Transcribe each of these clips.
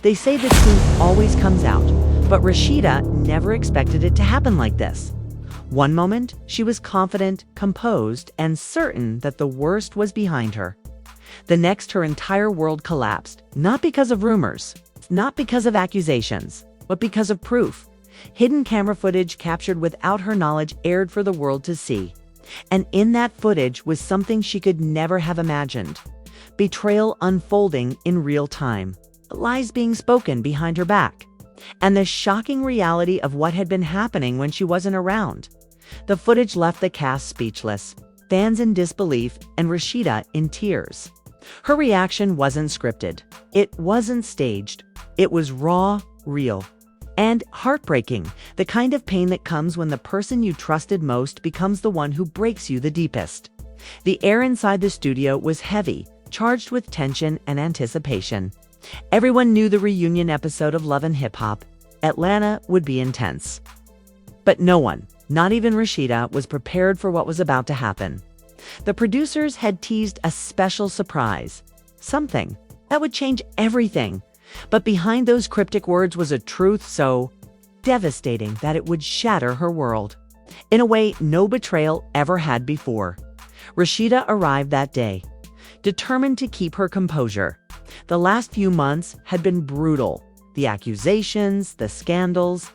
They say the truth always comes out, but Rasheeda never expected it to happen like this. One moment, she was confident, composed, and certain that the worst was behind her. The next, her entire world collapsed, not because of rumors, not because of accusations, but because of proof. Hidden camera footage captured without her knowledge aired for the world to see. And in that footage was something she could never have imagined. Betrayal unfolding in real time. Lies being spoken behind her back. And the shocking reality of what had been happening when she wasn't around. The footage left the cast speechless, fans in disbelief, and Rasheeda in tears. Her reaction wasn't scripted. It wasn't staged. It was raw, real, and heartbreaking, the kind of pain that comes when the person you trusted most becomes the one who breaks you the deepest. The air inside the studio was heavy, charged with tension and anticipation. Everyone knew the reunion episode of Love and Hip Hop, Atlanta, would be intense. But no one, not even Rasheeda, was prepared for what was about to happen. The producers had teased a special surprise, something that would change everything. But behind those cryptic words was a truth so devastating that it would shatter her world, in a way no betrayal ever had before. Rasheeda arrived that day, determined to keep her composure. The last few months had been brutal. The accusations, the scandals,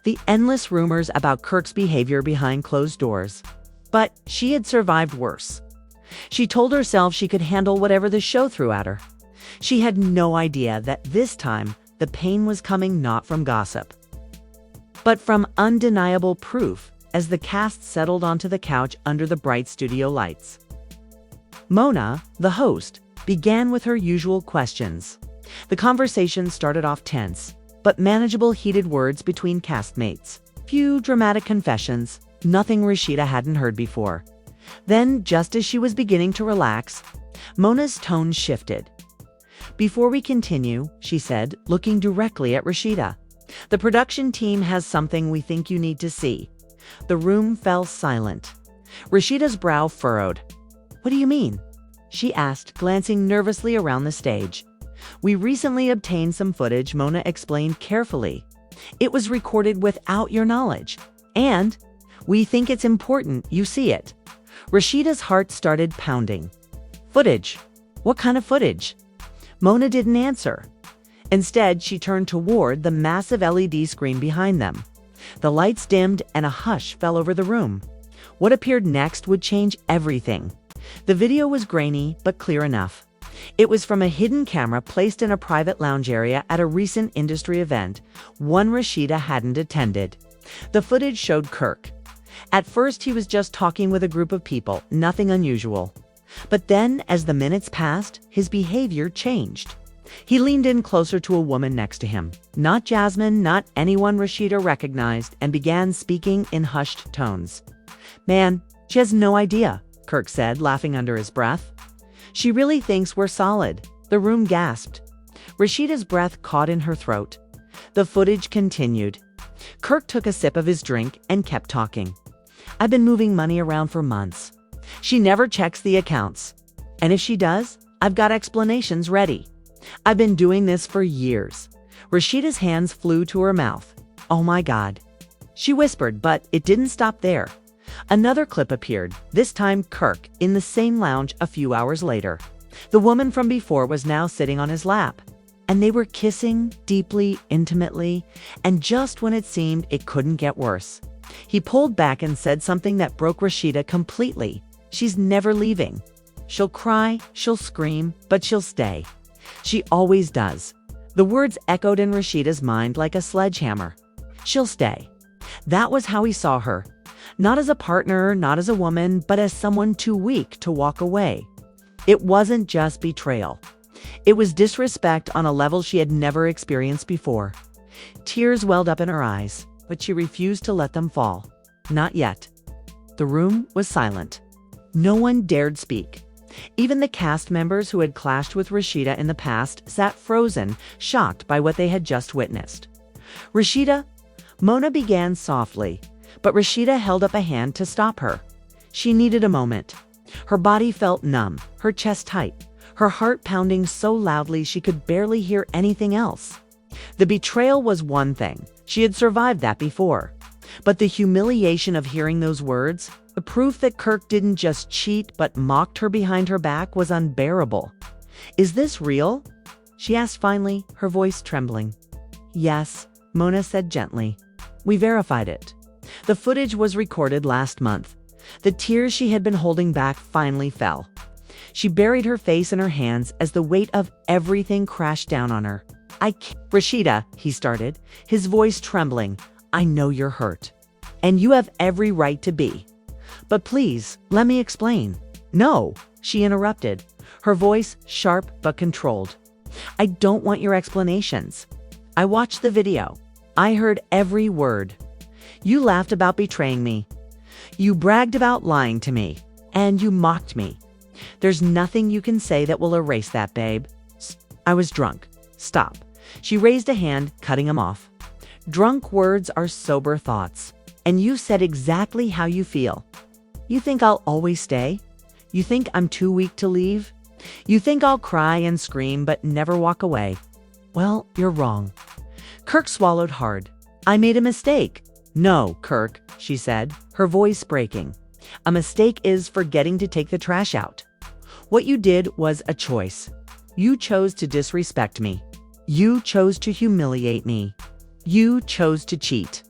the endless rumors about Kirk's behavior behind closed doors. But she had survived worse. She told herself she could handle whatever the show threw at her. She had no idea that this time the pain was coming not from gossip, but from undeniable proof as the cast settled onto the couch under the bright studio lights. Mona, the host, began with her usual questions. The conversation started off tense, but manageable heated words between castmates. Few dramatic confessions, nothing Rasheeda hadn't heard before. Then, just as she was beginning to relax, Mona's tone shifted. "Before we continue," she said, looking directly at Rasheeda, "the production team has something we think you need to see." The room fell silent. Rasheeda's brow furrowed. "What do you mean?" she asked, glancing nervously around the stage. "We recently obtained some footage," Mona explained carefully. "It was recorded without your knowledge, and we think it's important you see it." Rasheeda's heart started pounding. "Footage? What kind of footage?" Mona didn't answer. Instead, she turned toward the massive LED screen behind them. The lights dimmed and a hush fell over the room. What appeared next would change everything. The video was grainy but clear enough. It was from a hidden camera placed in a private lounge area at a recent industry event, one Rasheeda hadn't attended. The footage showed Kirk. At first, he was just talking with a group of people, nothing unusual. But then, as the minutes passed, his behavior changed. He leaned in closer to a woman next to him, not Jasmine, not anyone Rasheeda recognized, and began speaking in hushed tones. "Man, she has no idea," Kirk said, laughing under his breath. "She really thinks we're solid." The room gasped. Rasheeda's breath caught in her throat. The footage continued. Kirk took a sip of his drink and kept talking. "I've been moving money around for months. She never checks the accounts. And if she does, I've got explanations ready. I've been doing this for years." Rasheeda's hands flew to her mouth. "Oh my God," she whispered, but it didn't stop there. Another clip appeared, this time Kirk, in the same lounge a few hours later. The woman from before was now sitting on his lap, and they were kissing deeply, intimately, and just when it seemed it couldn't get worse, he pulled back and said something that broke Rasheeda completely. "She's never leaving. She'll cry, she'll scream, but she'll stay. She always does." The words echoed in Rasheeda's mind like a sledgehammer. She'll stay. That was how he saw her. Not as a partner, not as a woman, but as someone too weak to walk away. It wasn't just betrayal. It was disrespect on a level she had never experienced before. Tears welled up in her eyes, but she refused to let them fall. Not yet. The room was silent. No one dared speak. Even the cast members who had clashed with Rasheeda in the past sat frozen, shocked by what they had just witnessed. "Rasheeda," Mona began softly, but Rasheeda held up a hand to stop her. She needed a moment. Her body felt numb, her chest tight, her heart pounding so loudly she could barely hear anything else. The betrayal was one thing. She had survived that before. But the humiliation of hearing those words, the proof that Kirk didn't just cheat but mocked her behind her back, was unbearable. "Is this real?" she asked finally, her voice trembling. "Yes," Mona said gently. "We verified it. The footage was recorded last month." The tears she had been holding back finally fell. She buried her face in her hands as the weight of everything crashed down on her. "Rasheeda," he started, his voice trembling, "I know you're hurt. And you have every right to be. But please, let me explain." "No," she interrupted, her voice sharp but controlled. "I don't want your explanations. I watched the video. I heard every word. You laughed about betraying me. You bragged about lying to me. And you mocked me. There's nothing you can say that will erase that, babe." "I was drunk. Stop." She raised a hand, cutting him off. "Drunk words are sober thoughts. And you said exactly how you feel. You think I'll always stay? You think I'm too weak to leave? You think I'll cry and scream but never walk away? Well, you're wrong." Kirk swallowed hard. "I made a mistake." "No, Kirk," she said, her voice breaking. "A mistake is forgetting to take the trash out. What you did was a choice. You chose to disrespect me. You chose to humiliate me. You chose to cheat.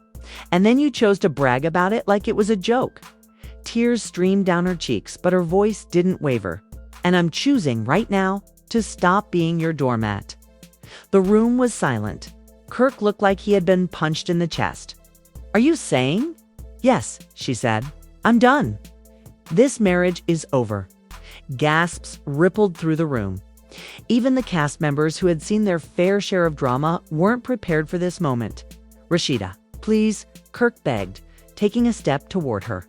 And then you chose to brag about it like it was a joke." Tears streamed down her cheeks, but her voice didn't waver. "And I'm choosing right now to stop being your doormat." The room was silent. Kirk looked like he had been punched in the chest. "Are you saying?" "Yes," she said. "I'm done. This marriage is over." Gasps rippled through the room. Even the cast members who had seen their fair share of drama weren't prepared for this moment. "Rasheeda, please," Kirk begged, taking a step toward her.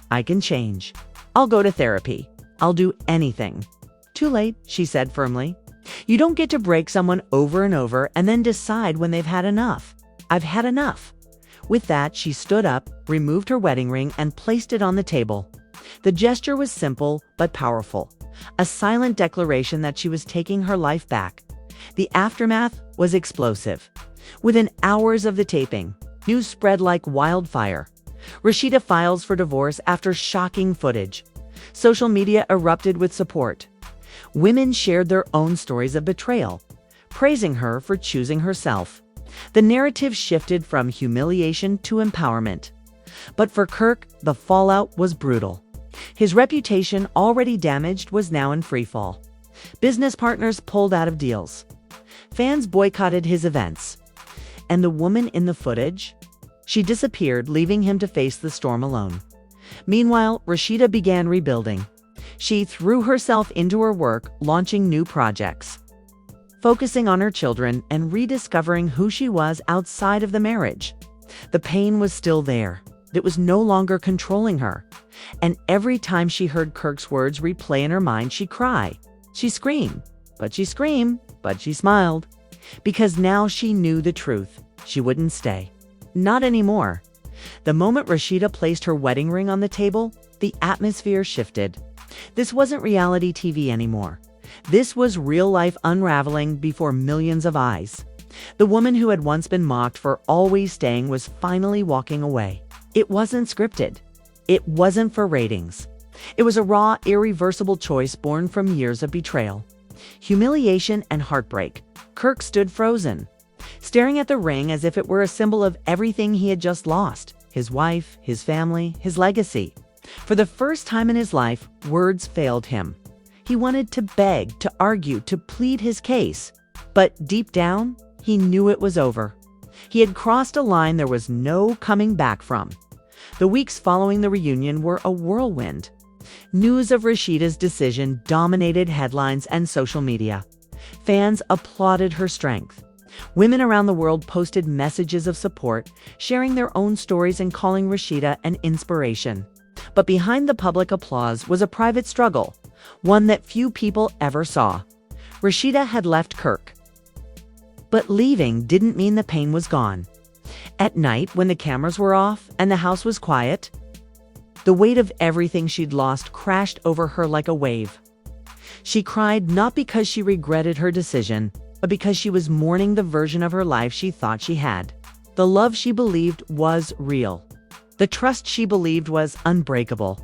"I can change. I'll go to therapy. I'll do anything." "Too late," she said firmly. "You don't get to break someone over and over and then decide when they've had enough. I've had enough." With that, she stood up, removed her wedding ring, and placed it on the table. The gesture was simple but powerful, a silent declaration that she was taking her life back. The aftermath was explosive. Within hours of the taping, news spread like wildfire. Rasheeda files for divorce after shocking footage. Social media erupted with support. Women shared their own stories of betrayal, praising her for choosing herself. The narrative shifted from humiliation to empowerment. But for Kirk, the fallout was brutal. His reputation, already damaged, was now in freefall. Business partners pulled out of deals. Fans boycotted his events. And the woman in the footage? She disappeared, leaving him to face the storm alone. Meanwhile, Rasheeda began rebuilding. She threw herself into her work, launching new projects, focusing on her children and rediscovering who she was outside of the marriage. The pain was still there. It was no longer controlling her. And every time she heard Kirk's words replay in her mind, she'd cry. She screamed, but she smiled. Because now she knew the truth. She wouldn't stay. Not anymore. The moment Rasheeda placed her wedding ring on the table, the atmosphere shifted. This wasn't reality TV anymore. This was real-life unraveling before millions of eyes. The woman who had once been mocked for always staying was finally walking away. It wasn't scripted. It wasn't for ratings. It was a raw, irreversible choice born from years of betrayal, humiliation, and heartbreak. Kirk stood frozen, staring at the ring as if it were a symbol of everything he had just lost: his wife, his family, his legacy. For the first time in his life, words failed him. He wanted to beg, to argue, to plead his case. But deep down, he knew it was over. He had crossed a line there was no coming back from. The weeks following the reunion were a whirlwind. News of Rasheeda's decision dominated headlines and social media. Fans applauded her strength. Women around the world posted messages of support, sharing their own stories and calling Rasheeda an inspiration. But behind the public applause was a private struggle, one that few people ever saw. Rasheeda had left Kirk. But leaving didn't mean the pain was gone. At night, when the cameras were off and the house was quiet, the weight of everything she'd lost crashed over her like a wave. She cried not because she regretted her decision, but because she was mourning the version of her life she thought she had. The love she believed was real. The trust she believed was unbreakable.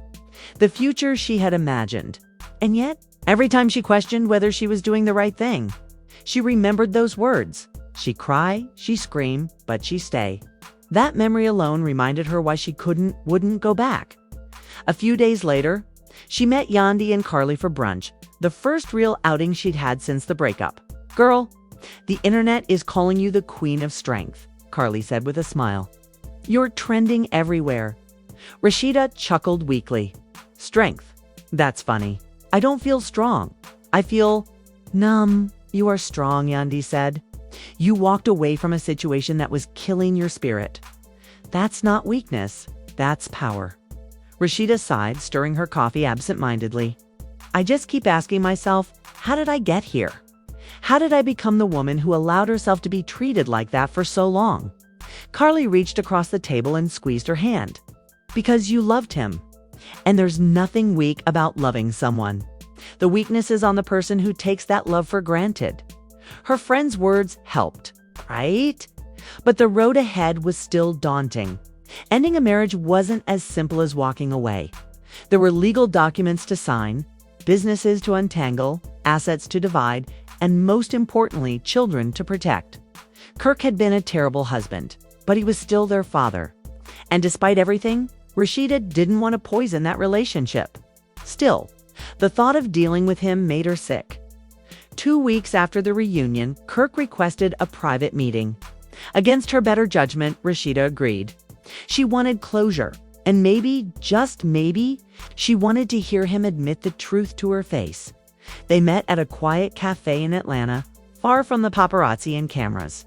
The future she had imagined. And yet, every time she questioned whether she was doing the right thing, she remembered those words. She'd cry, she'd scream, but she'd stay. That memory alone reminded her why she wouldn't go back. A few days later, she met Yandi and Carly for brunch, the first real outing she'd had since the breakup. "Girl, the internet is calling you the queen of strength," Carly said with a smile. "You're trending everywhere." Rasheeda chuckled weakly. "Strength? That's funny. I don't feel strong. I feel numb." "You are strong," Yandi said. "You walked away from a situation that was killing your spirit. That's not weakness, that's power." Rasheeda sighed, stirring her coffee absent-mindedly. "I just keep asking myself, how did I get here? How did I become the woman who allowed herself to be treated like that for so long?" Carly reached across the table and squeezed her hand. "Because you loved him. And there's nothing weak about loving someone. The weakness is on the person who takes that love for granted." Her friend's words helped, right? But the road ahead was still daunting. Ending a marriage wasn't as simple as walking away. There were legal documents to sign, businesses to untangle, assets to divide, and most importantly, children to protect. Kirk had been a terrible husband, but he was still their father. And despite everything, Rasheeda didn't want to poison that relationship. Still, the thought of dealing with him made her sick. 2 weeks after the reunion, Kirk requested a private meeting. Against her better judgment, Rasheeda agreed. She wanted closure, and maybe, just maybe, she wanted to hear him admit the truth to her face. They met at a quiet cafe in Atlanta, far from the paparazzi and cameras.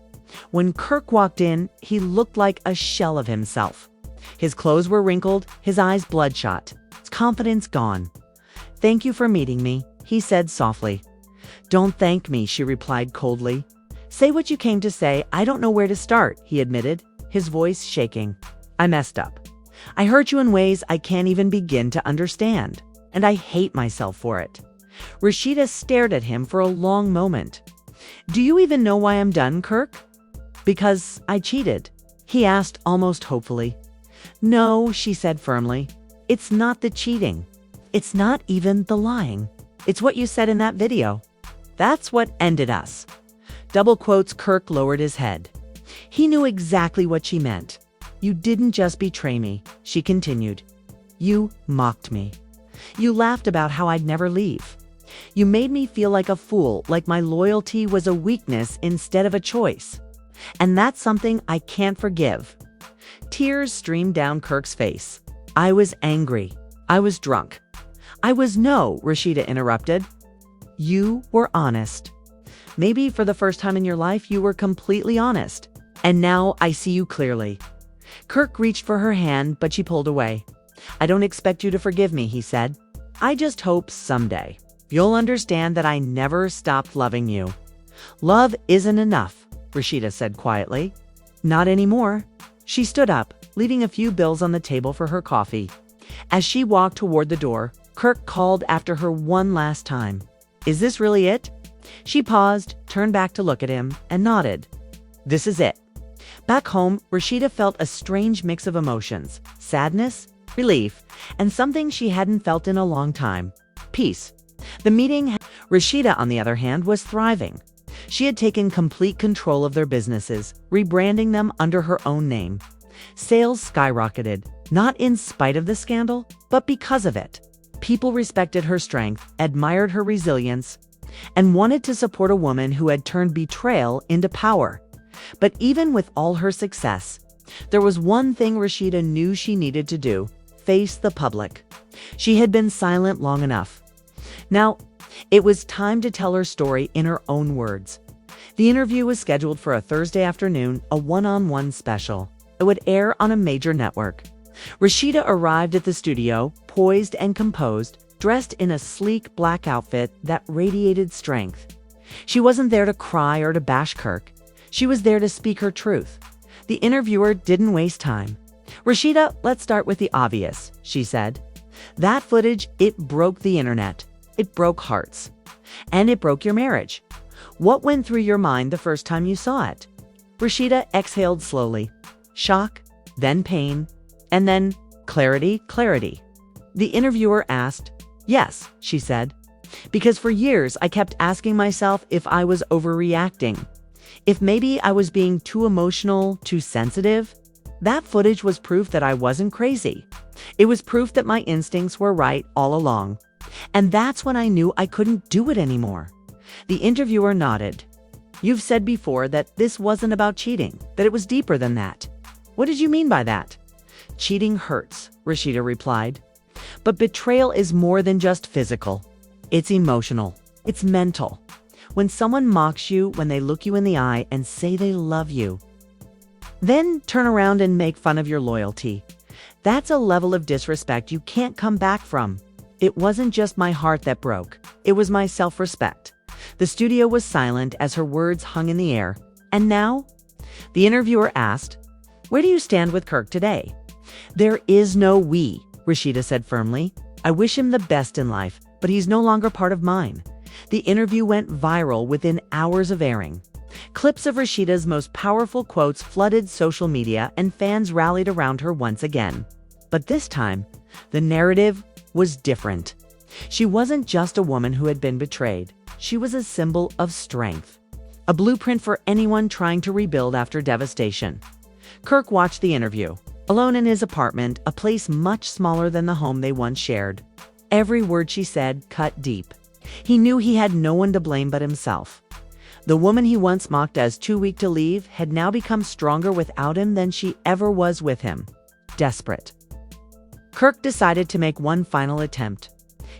When Kirk walked in, he looked like a shell of himself. His clothes were wrinkled, his eyes bloodshot, his confidence gone. "Thank you for meeting me," he said softly. "Don't thank me," she replied coldly. "Say what you came to say. I don't know where to start," he admitted, his voice shaking. "I messed up. I hurt you in ways I can't even begin to understand, and I hate myself for it." Rasheeda stared at him for a long moment. "Do you even know why I'm done, Kirk?" "Because I cheated," he asked almost hopefully. "No," she said firmly. "It's not the cheating. It's not even the lying. It's what you said in that video. That's what ended us." Double quotes. Kirk lowered his head. He knew exactly what she meant. "You didn't just betray me," she continued. "You mocked me. You laughed about how I'd never leave. You made me feel like a fool, like my loyalty was a weakness instead of a choice. And that's something I can't forgive." Tears streamed down Kirk's face. "I was angry. I was drunk. No," Rasheeda interrupted. "You were honest. Maybe for the first time in your life, you were completely honest. And now I see you clearly." Kirk reached for her hand, but she pulled away. "I don't expect you to forgive me," he said. "I just hope someday you'll understand that I never stopped loving you." "Love isn't enough," Rasheeda said quietly. "Not anymore." She stood up, leaving a few bills on the table for her coffee. As she walked toward the door, Kirk called after her one last time. "Is this really it?" She paused, turned back to look at him, and nodded. "This is it." Back home, Rasheeda felt a strange mix of emotions: sadness, relief, and something she hadn't felt in a long time: peace. Rasheeda, on the other hand, was thriving. She had taken complete control of their businesses, rebranding them under her own name. Sales skyrocketed, not in spite of the scandal, but because of it. People respected her strength, admired her resilience, and wanted to support a woman who had turned betrayal into power. But even with all her success, there was one thing Rasheeda knew she needed to do: face the public. She had been silent long enough. Now, it was time to tell her story in her own words. The interview was scheduled for a Thursday afternoon, a one-on-one special. It would air on a major network. Rasheeda arrived at the studio, poised and composed, dressed in a sleek black outfit that radiated strength. She wasn't there to cry or to bash Kirk. She was there to speak her truth. The interviewer didn't waste time. "Rasheeda, let's start with the obvious," she said. "That footage, it broke the internet. It broke hearts. And it broke your marriage. What went through your mind the first time you saw it? Rasheeda exhaled slowly. Shock, then pain, and then clarity. The interviewer asked. Yes, she said. Because for years I kept asking myself if I was overreacting. If maybe I was being too emotional, too sensitive. That footage was proof that I wasn't crazy. It was proof that my instincts were right all along. And that's when I knew I couldn't do it anymore. The interviewer nodded. You've said before that this wasn't about cheating, that it was deeper than that. What did you mean by that? Cheating hurts, Rasheeda replied. But betrayal is more than just physical. It's emotional. It's mental. When someone mocks you, when they look you in the eye and say they love you, then turn around and make fun of your loyalty. That's a level of disrespect you can't come back from. It wasn't just my heart that broke. It was my self-respect. The studio was silent as her words hung in the air. And now? The interviewer asked, where do you stand with Kirk today? There is no we, Rasheeda said firmly. I wish him the best in life, but he's no longer part of mine. The interview went viral within hours of airing. Clips of Rasheeda's most powerful quotes flooded social media and fans rallied around her once again. But this time, the narrative was different. She wasn't just a woman who had been betrayed. She was a symbol of strength, a blueprint for anyone trying to rebuild after devastation. Kirk watched the interview, alone in his apartment, a place much smaller than the home they once shared. Every word she said cut deep. He knew he had no one to blame but himself. The woman he once mocked as too weak to leave had now become stronger without him than she ever was with him. Desperate. Kirk decided to make one final attempt.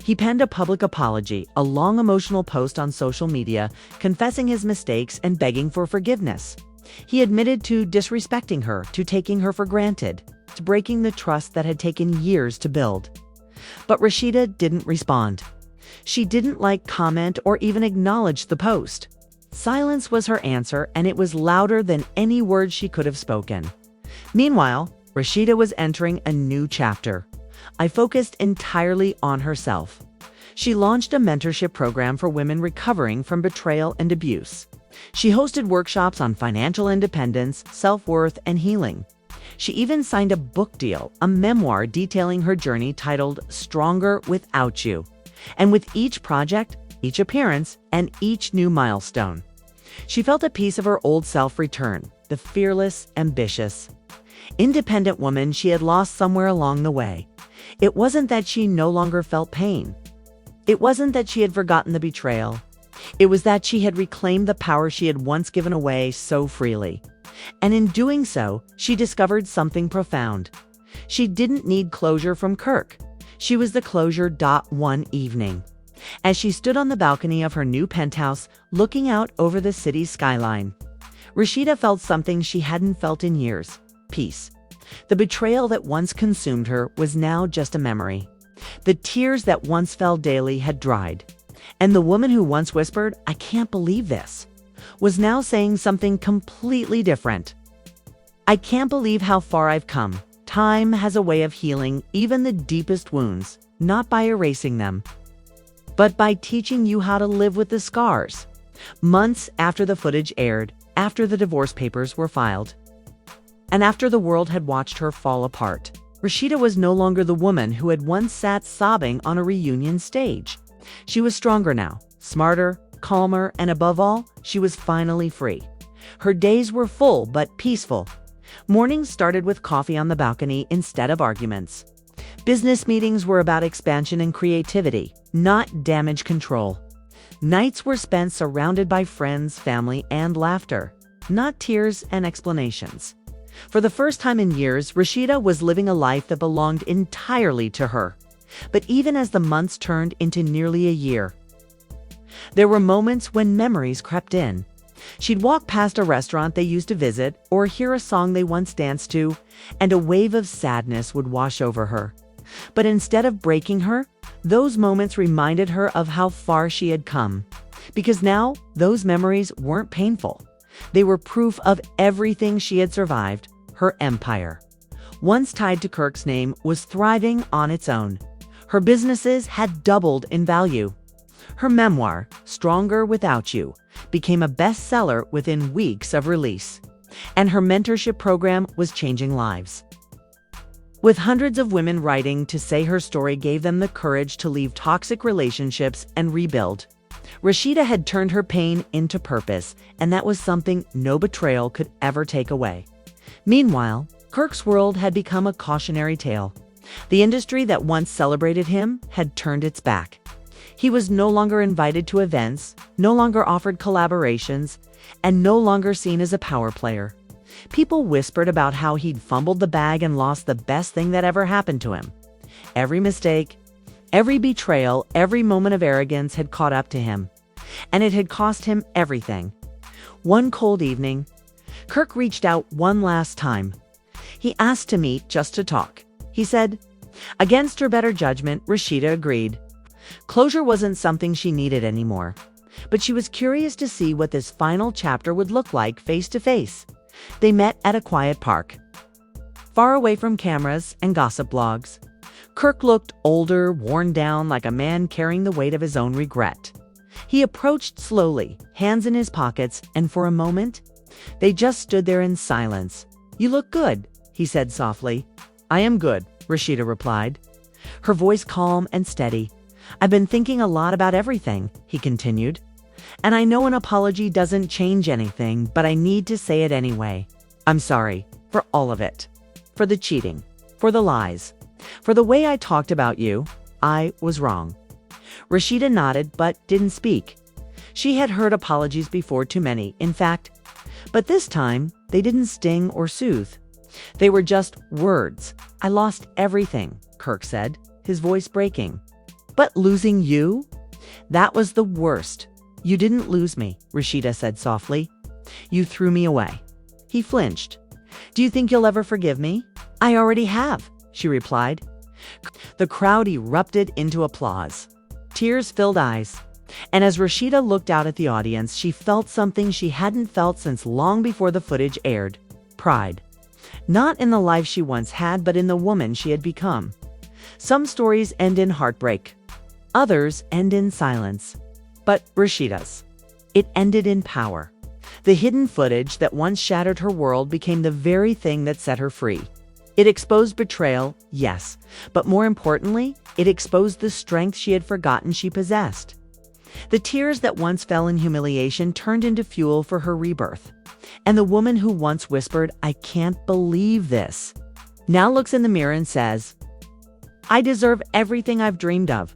He penned a public apology, a long emotional post on social media, confessing his mistakes and begging for forgiveness. He admitted to disrespecting her, to taking her for granted, to breaking the trust that had taken years to build. But Rasheeda didn't respond. She didn't like, comment, or even acknowledge the post. Silence was her answer, and it was louder than any words she could have spoken. Meanwhile, Rasheeda was entering a new chapter. I focused entirely on herself. She launched a mentorship program for women recovering from betrayal and abuse. She hosted workshops on financial independence, self-worth, and healing. She even signed a book deal, a memoir detailing her journey titled Stronger Without You. And with each project, each appearance, and each new milestone, she felt a piece of her old self return, the fearless, ambitious, independent woman she had lost somewhere along the way. It wasn't that she no longer felt pain. It wasn't that she had forgotten the betrayal. It was that she had reclaimed the power she had once given away so freely. And in doing so, she discovered something profound. She didn't need closure from Kirk. She was the closure. One evening, as she stood on the balcony of her new penthouse, looking out over the city's skyline, Rasheeda felt something she hadn't felt in years: peace. The betrayal that once consumed her was now just a memory. The tears that once fell daily had dried. And the woman who once whispered, "I can't believe this," was now saying something completely different. "I can't believe how far I've come. Time has a way of healing even the deepest wounds, not by erasing them, but by teaching you how to live with the scars." Months after the footage aired, after the divorce papers were filed, and after the world had watched her fall apart, Rasheeda was no longer the woman who had once sat sobbing on a reunion stage. She was stronger now, smarter, calmer, and above all, she was finally free. Her days were full but peaceful. Mornings started with coffee on the balcony instead of arguments. Business meetings were about expansion and creativity, not damage control. Nights were spent surrounded by friends, family, and laughter, not tears and explanations. For the first time in years, Rasheeda was living a life that belonged entirely to her. But even as the months turned into nearly a year, there were moments when memories crept in. She'd walk past a restaurant they used to visit or hear a song they once danced to, and a wave of sadness would wash over her. But instead of breaking her, those moments reminded her of how far she had come. Because now, those memories weren't painful. They were proof of everything she had survived. Her empire, once tied to Kirk's name, was thriving on its own. Her businesses had doubled in value. Her memoir, Stronger Without You, became a bestseller within weeks of release, and her mentorship program was changing lives. With hundreds of women writing to say her story gave them the courage to leave toxic relationships and rebuild, Rasheeda had turned her pain into purpose, and that was something no betrayal could ever take away. Meanwhile, Kirk's world had become a cautionary tale. The industry that once celebrated him had turned its back. He was no longer invited to events, no longer offered collaborations, and no longer seen as a power player. People whispered about how he'd fumbled the bag and lost the best thing that ever happened to him. Every mistake, every betrayal, every moment of arrogance had caught up to him, and it had cost him everything. One cold evening, Kirk reached out one last time. He asked to meet just to talk. He said, against her better judgment, Rasheeda agreed. Closure wasn't something she needed anymore, but she was curious to see what this final chapter would look like face to face. They met at a quiet park, far away from cameras and gossip blogs. Kirk looked older, worn down, like a man carrying the weight of his own regret. He approached slowly, hands in his pockets, and for a moment, they just stood there in silence. You look good, he said softly. I am good, Rasheeda replied, her voice calm and steady. I've been thinking a lot about everything, he continued. And I know an apology doesn't change anything, but I need to say it anyway. I'm sorry for all of it. For the cheating, for the lies, for the way I talked about you. I was wrong. Rasheeda nodded but didn't speak. She had heard apologies before, too many, in fact. But this time, they didn't sting or soothe. They were just words. I lost everything, Kirk said, his voice breaking. But losing you? That was the worst. You didn't lose me, Rasheeda said softly. You threw me away. He flinched. Do you think you'll ever forgive me? I already have, she replied. The crowd erupted into applause. Tears filled eyes. And as Rasheeda looked out at the audience, she felt something she hadn't felt since long before the footage aired. Pride. Not in the life she once had, but in the woman she had become. Some stories end in heartbreak. Others end in silence. But Rasheeda's, it ended in power. The hidden footage that once shattered her world became the very thing that set her free. It exposed betrayal, yes, but more importantly, it exposed the strength she had forgotten she possessed. The tears that once fell in humiliation turned into fuel for her rebirth. And the woman who once whispered, I can't believe this, now looks in the mirror and says, I deserve everything I've dreamed of.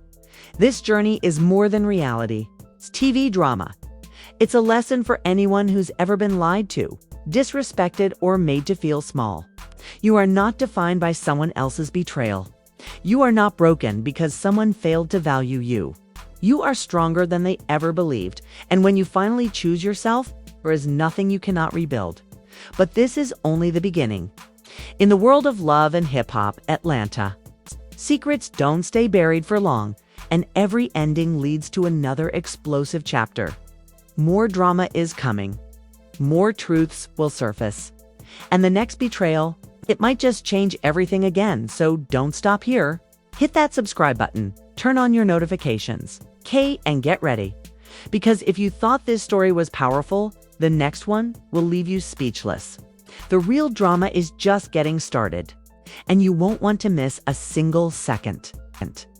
This journey is more than reality. It's TV drama. It's a lesson for anyone who's ever been lied to, disrespected, or made to feel small. You are not defined by someone else's betrayal. You are not broken because someone failed to value you. You are stronger than they ever believed, and when you finally choose yourself, there is nothing you cannot rebuild. But this is only the beginning. In the world of love and hip-hop, Atlanta, secrets don't stay buried for long, and every ending leads to another explosive chapter. More drama is coming. More truths will surface. And the next betrayal, it might just change everything again, so don't stop here. Hit that subscribe button, turn on your notifications, and get ready. Because if you thought this story was powerful, the next one will leave you speechless. The real drama is just getting started, and you won't want to miss a single second.